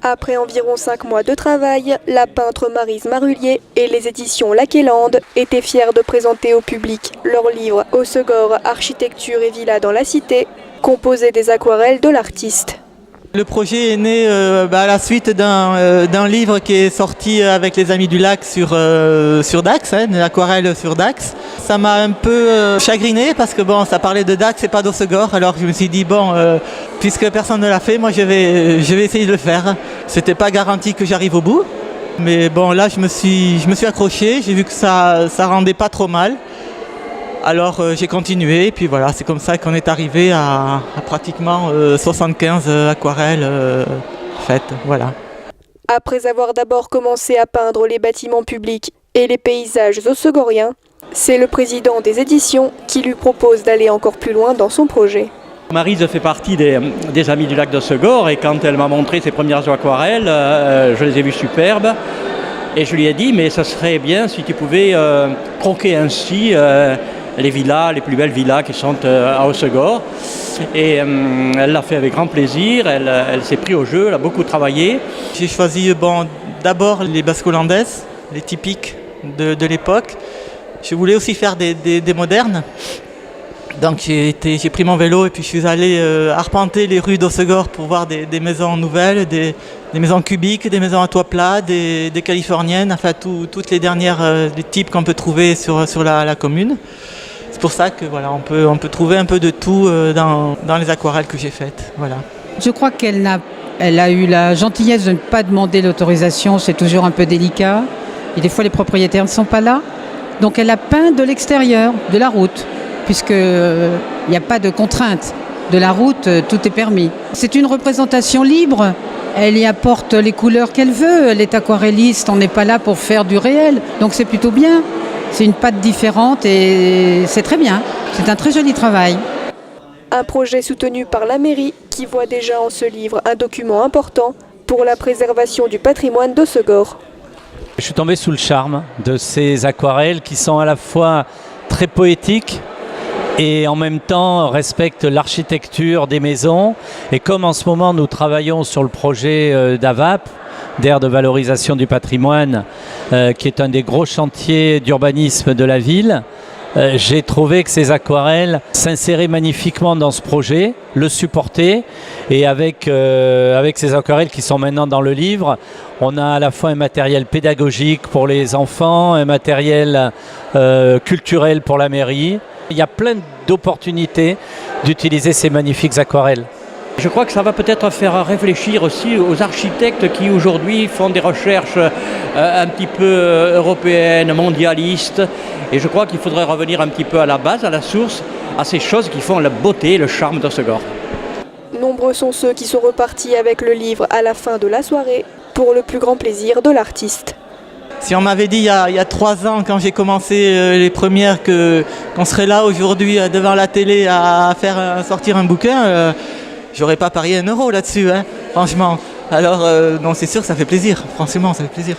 Après environ 5 mois de travail, la peintre Maryse Marullier et les éditions Laquélande étaient fiers de présenter au public leur livre Hossegor, architecture et villa dans la cité, composé des aquarelles de l'artiste. Le projet est né à la suite d'un livre qui est sorti avec les Amis du Lac sur Dax, l'aquarelle sur Dax. Ça m'a un peu chagriné parce que bon, ça parlait de Dax et pas d'Hossegor. Alors je me suis dit bon, puisque personne ne l'a fait, moi je vais essayer de le faire. C'était pas garanti que j'arrive au bout, mais bon là je me suis accroché. J'ai vu que ça rendait pas trop mal. Alors j'ai continué et puis voilà, c'est comme ça qu'on est arrivé à pratiquement 75 aquarelles faites. Voilà. Après avoir d'abord commencé à peindre les bâtiments publics et les paysages hossegoriens, c'est le président des éditions qui lui propose d'aller encore plus loin dans son projet. Maryse fait partie des Amis du Lac d'Hossegor et quand elle m'a montré ses premières aquarelles, je les ai vues superbes. Et je lui ai dit, mais ça serait bien si tu pouvais croquer ainsi les villas, les plus belles villas qui sont à Hossegor. Et elle l'a fait avec grand plaisir, elle s'est pris au jeu, elle a beaucoup travaillé. J'ai choisi d'abord les basques hollandaises, les typiques de l'époque. Je voulais aussi faire des modernes. Donc j'ai pris mon vélo et puis je suis allé arpenter les rues d'Hossegor pour voir des maisons nouvelles, des maisons cubiques, des maisons à toit plat, des californiennes, enfin toutes les dernières des types qu'on peut trouver sur la commune. C'est pour ça que voilà, on peut trouver un peu de tout dans les aquarelles que j'ai faites. Voilà. Je crois qu'elle a eu la gentillesse de ne pas demander l'autorisation, c'est toujours un peu délicat. Et des fois les propriétaires ne sont pas là. Donc elle a peint de l'extérieur, de la route, puisqu'il n'y a pas de contrainte. De la route, tout est permis. C'est une représentation libre. Elle y apporte les couleurs qu'elle veut. Elle est aquarelliste, on n'est pas là pour faire du réel. Donc c'est plutôt bien. C'est une patte différente et c'est très bien. C'est un très joli travail. Un projet soutenu par la mairie qui voit déjà en ce livre un document important pour la préservation du patrimoine d'Hossegor. Je suis tombé sous le charme de ces aquarelles qui sont à la fois très poétiques et en même temps respectent l'architecture des maisons. Et comme en ce moment nous travaillons sur le projet d'AVAP, d'aire de valorisation du patrimoine, qui est un des gros chantiers d'urbanisme de la ville, j'ai trouvé que ces aquarelles s'inséraient magnifiquement dans ce projet, le supportaient, et avec ces aquarelles qui sont maintenant dans le livre, on a à la fois un matériel pédagogique pour les enfants, un matériel culturel pour la mairie. Il y a plein d'opportunités d'utiliser ces magnifiques aquarelles. Je crois que ça va peut-être faire réfléchir aussi aux architectes qui aujourd'hui font des recherches un petit peu européennes, mondialistes. Et je crois qu'il faudrait revenir un petit peu à la base, à la source, à ces choses qui font la beauté et le charme d'Hossegor. Nombreux sont ceux qui sont repartis avec le livre à la fin de la soirée, pour le plus grand plaisir de l'artiste. Si on m'avait dit il y a 3 ans, quand j'ai commencé les premières, qu'on serait là aujourd'hui devant la télé à faire sortir un bouquin, j'aurais pas parié 1 euro là-dessus, franchement. Alors non, c'est sûr que ça fait plaisir, franchement ça fait plaisir.